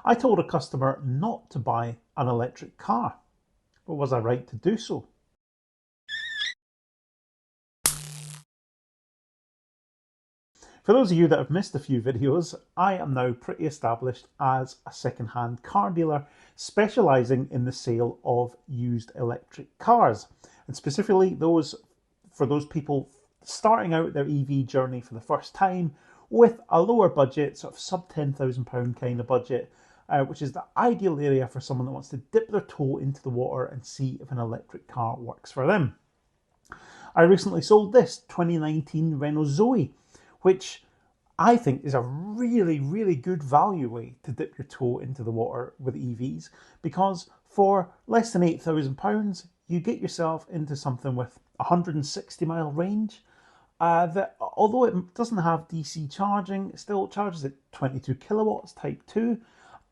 I told a customer not to buy an electric car, but was I right to do so? For those of you that have missed a few videos, I am now pretty established as a second-hand car dealer specialising in the sale of used electric cars, and specifically for those people starting out their EV journey for the first time with a lower budget, sort of sub £10,000 kind of budget, which is the ideal area for someone that wants to dip their toe into the water and see if an electric car works for them. I recently sold this 2019 Renault Zoe, which I think is a really, really good value way to dip your toe into the water with EVs, because for less than £8,000, you get yourself into something with 160-mile range. That although it doesn't have DC charging, it still charges at 22 kilowatts Type 2,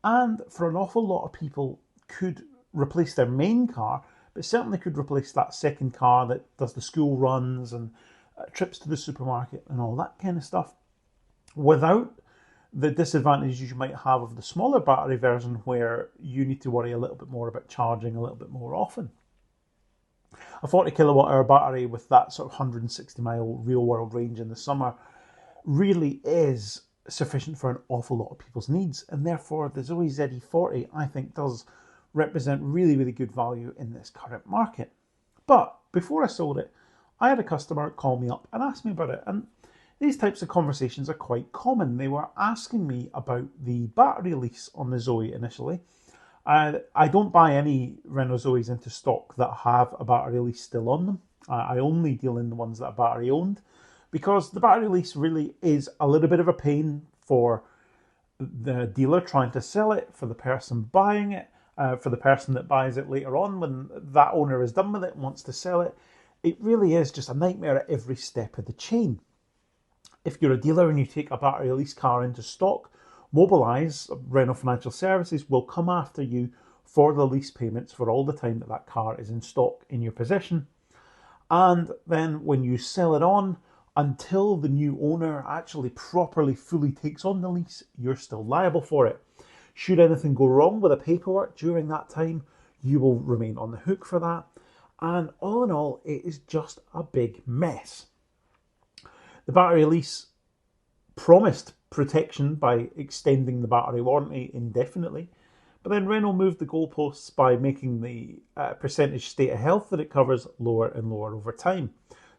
and for an awful lot of people could replace their main car, but certainly could replace that second car that does the school runs and trips to the supermarket and all that kind of stuff, without the disadvantages you might have of the smaller battery version where you need to worry a little bit more about charging a little bit more often. A 40 kilowatt hour battery with that sort of 160 mile real world range in the summer really is sufficient for an awful lot of people's needs, and therefore the Zoe ZE40 I think does represent really, really good value in this current market. But before I sold it, I had a customer call me up and ask me about it, and these types of conversations are quite common. They were asking me about the battery lease on the Zoe initially. I don't buy any Renault Zoes into stock that have a battery lease still on them. I only deal in the ones that are battery owned, because the battery lease really is a little bit of a pain for the dealer trying to sell it, for the person buying it, for the person that buys it later on when that owner is done with it and wants to sell it. It really is just a nightmare at every step of the chain. If you're a dealer and you take a battery lease car into stock, Mobilise, Renault Financial Services, will come after you for the lease payments for all the time that that car is in stock in your possession. And then when you sell it on, until the new owner actually properly, fully takes on the lease, you're still liable for it. Should anything go wrong with the paperwork during that time, you will remain on the hook for that. And all in all, it is just a big mess. The battery lease promised protection by extending the battery warranty indefinitely, but then Renault moved the goalposts by making the percentage state of health that it covers lower and lower over time.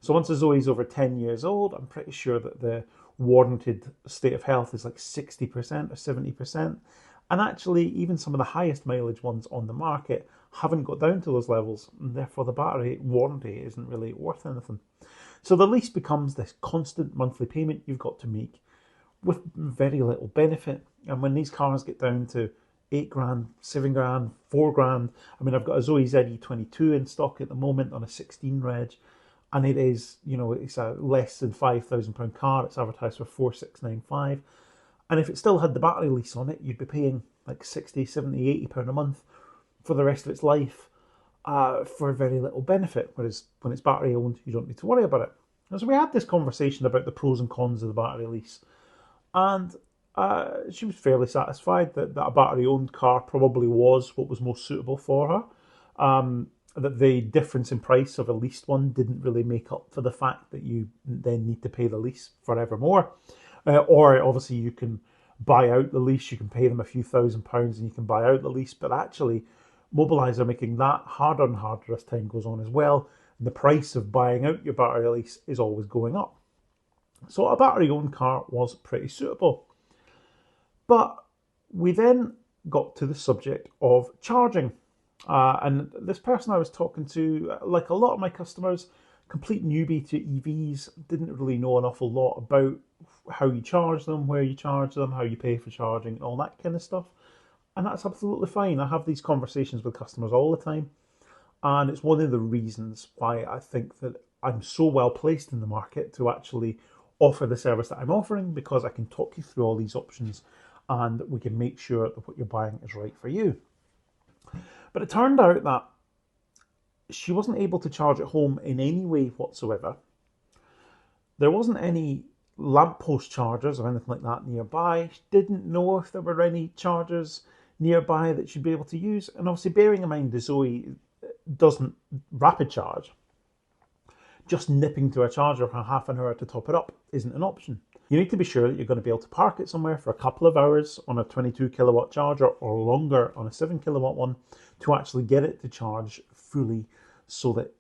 So once a Zoe is over 10 years old, I'm pretty sure that the warranted state of health is like 60% or 70%. And actually, even some of the highest mileage ones on the market haven't got down to those levels, and therefore the battery warranty isn't really worth anything. So the lease becomes this constant monthly payment you've got to make with very little benefit. And when these cars get down to 8 grand, 7 grand, 4 grand, I mean, I've got a Zoe ZE22 in stock at the moment on a 16 reg, and it is, it's a less than £5,000 car. It's advertised for 4,695. And if it still had the battery lease on it, you'd be paying like 60, 70, £80 a month for the rest of its life for very little benefit. Whereas when it's battery owned, you don't need to worry about it. And so we had this conversation about the pros and cons of the battery lease. And she was fairly satisfied that a battery owned car probably was what was most suitable for her. That the difference in price of a leased one didn't really make up for the fact that you then need to pay the lease forevermore. Or obviously you can buy out the lease, you can pay them a few £1,000s and you can buy out the lease, but actually Mobilise are making that harder and harder as time goes on as well. And the price of buying out your battery lease is always going up. So a battery owned car was pretty suitable. But we then got to the subject of charging. And this person I was talking to, like a lot of my customers, complete newbie to EVs, didn't really know an awful lot about how you charge them, where you charge them, how you pay for charging, all that kind of stuff. And that's absolutely fine. I have these conversations with customers all the time. And it's one of the reasons why I think that I'm so well placed in the market to actually offer the service that I'm offering, because I can talk you through all these options and we can make sure that what you're buying is right for you. But it turned out that she wasn't able to charge at home in any way whatsoever. There wasn't any lamppost chargers or anything like that nearby. She didn't know if there were any chargers nearby that you'd be able to use. And obviously, bearing in mind the Zoe doesn't rapid charge, just nipping to a charger for half an hour to top it up isn't an option. You need to be sure that you're going to be able to park it somewhere for a couple of hours on a 22 kilowatt charger or longer on a 7 kilowatt one to actually get it to charge fully so that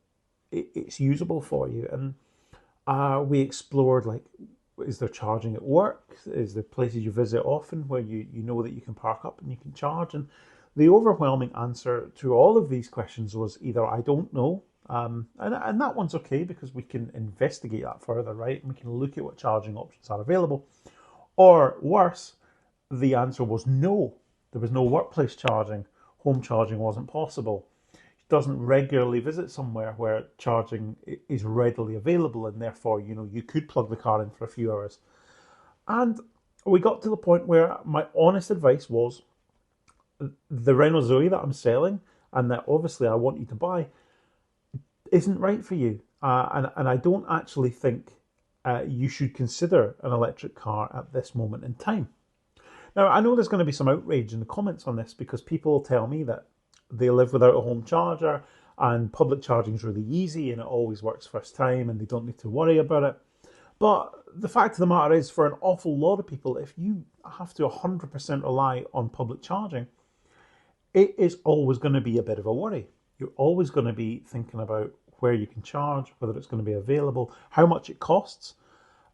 it's usable for you. And we explored, like, is there charging at work? Is there places you visit often where you know that you can park up and you can charge? And the overwhelming answer to all of these questions was either I don't know, and that one's okay because we can investigate that further, right? And we can look at what charging options are available. Or worse, the answer was no. There was no workplace charging. Home charging wasn't possible. He doesn't regularly visit somewhere where charging is readily available, and therefore, you could plug the car in for a few hours. And we got to the point where my honest advice was the Renault Zoe that I'm selling and that obviously I want you to buy isn't right for you. And I don't actually think you should consider an electric car at this moment in time. Now, I know there's going to be some outrage in the comments on this because people tell me that they live without a home charger and public charging is really easy and it always works first time and they don't need to worry about it. But the fact of the matter is, for an awful lot of people, if you have to 100% rely on public charging, it is always going to be a bit of a worry. You're always going to be thinking about where you can charge, whether it's going to be available, how much it costs.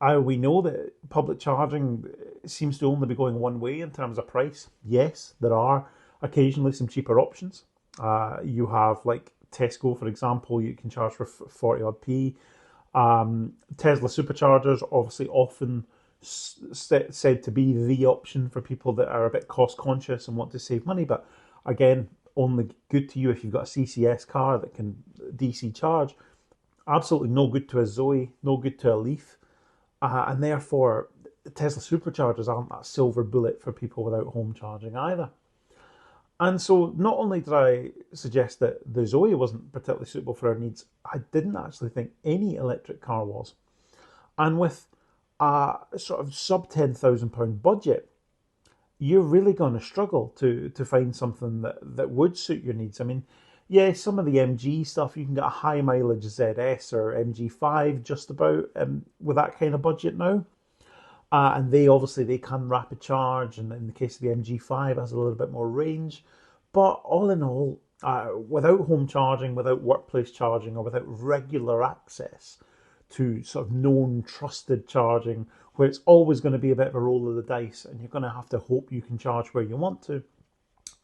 We know that public charging seems to only be going one way in terms of price. Yes, there are occasionally some cheaper options. You have, like, Tesco, for example, you can charge for 40 odd p. Tesla superchargers, obviously often said to be the option for people that are a bit cost conscious and want to save money, but again, only good to you if you've got a CCS car that can DC charge. Absolutely no good to a Zoe, no good to a Leaf, and therefore Tesla superchargers aren't that silver bullet for people without home charging either. And so not only did I suggest that the Zoe wasn't particularly suitable for our needs, I didn't actually think any electric car was. And with a sort of sub £10,000 budget, you're really going to struggle to find something that would suit your needs. I mean, yeah, some of the MG stuff, you can get a high mileage ZS or MG5 just about with that kind of budget now. And they can rapid charge, and in the case of the MG5, it has a little bit more range. But all in all, without home charging, without workplace charging, or without regular access to sort of known, trusted charging, where it's always going to be a bit of a roll of the dice, and you're going to have to hope you can charge where you want to,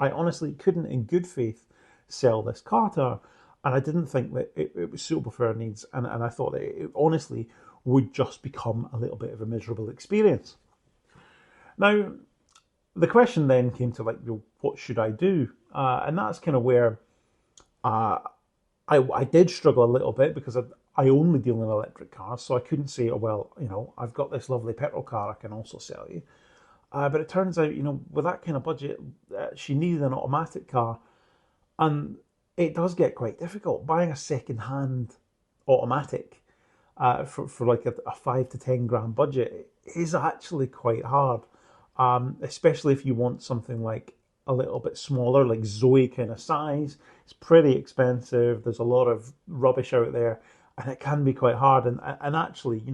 I honestly couldn't, in good faith, sell this car to her. And I didn't think that it was suitable for her needs, and I thought that it honestly would just become a little bit of a miserable experience. Now, the question then came to, like, what should I do? And that's kind of where I did struggle a little bit because I only deal in electric cars, so I couldn't say, oh, well, I've got this lovely petrol car I can also sell you. But it turns out, with that kind of budget, she needed an automatic car, and it does get quite difficult. Buying a second-hand automatic for like a 5 to 10 grand budget is actually quite hard, especially if you want something like a little bit smaller, like Zoe kind of size. It's pretty expensive. There's a lot of rubbish out there, and it can be quite hard. And actually,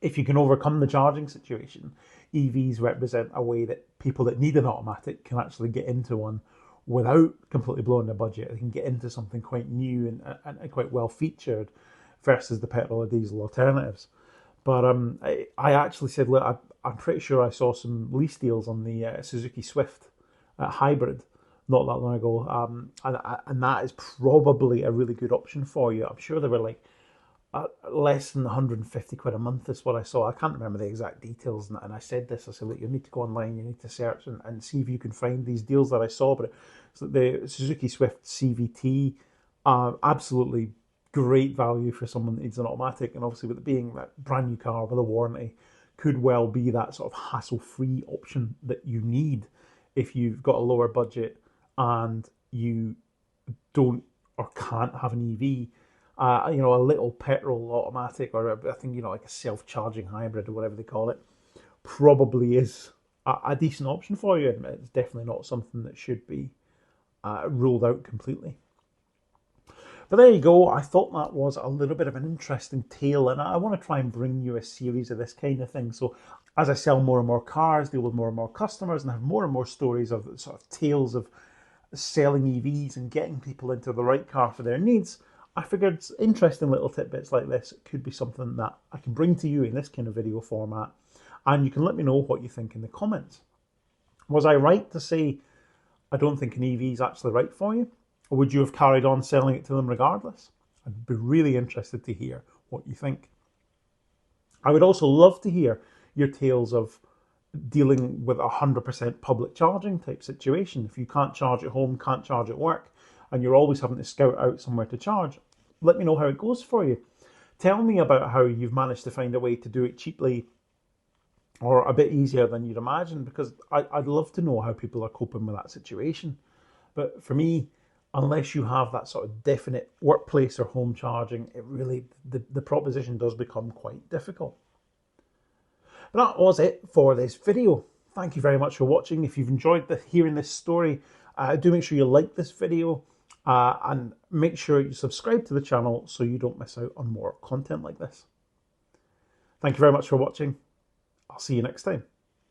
if you can overcome the charging situation, EVs represent a way that people that need an automatic can actually get into one without completely blowing their budget. They can get into something quite new and quite well featured versus the petrol or diesel alternatives. But I actually said, look, I'm pretty sure I saw some lease deals on the Suzuki Swift hybrid not that long ago, and that is probably a really good option for you. I'm sure they were like less than 150 quid a month is what I saw. I can't remember the exact details, and I said this. I said, look, you need to go online, you need to search and see if you can find these deals that I saw. But so the Suzuki Swift CVT, absolutely great value for someone that needs an automatic, and obviously with it being that brand new car with a warranty, could well be that sort of hassle-free option that you need if you've got a lower budget and you don't or can't have an EV. A little petrol automatic, or I think like a self-charging hybrid or whatever they call it, probably is a decent option for you. And it's definitely not something that should be ruled out completely. But there you go. I thought that was a little bit of an interesting tale, and I want to try and bring you a series of this kind of thing. So, as I sell more and more cars, deal with more and more customers, and have more and more stories of sort of tales of selling EVs and getting people into the right car for their needs, I figured interesting little tidbits like this could be something that I can bring to you in this kind of video format, and you can let me know what you think in the comments. Was I right to say I don't think an EV is actually right for you? Or would you have carried on selling it to them regardless? I'd be really interested to hear what you think. I would also love to hear your tales of dealing with a 100% public charging type situation. If you can't charge at home, can't charge at work, and you're always having to scout out somewhere to charge, let me know how it goes for you. Tell me about how you've managed to find a way to do it cheaply or a bit easier than you'd imagine, because I'd love to know how people are coping with that situation. But for me, unless you have that sort of definite workplace or home charging, it really, the proposition does become quite difficult. But that was it for this video. Thank you very much for watching. If you've enjoyed hearing this story, do make sure you like this video and make sure you subscribe to the channel so you don't miss out on more content like this. Thank you very much for watching. I'll see you next time.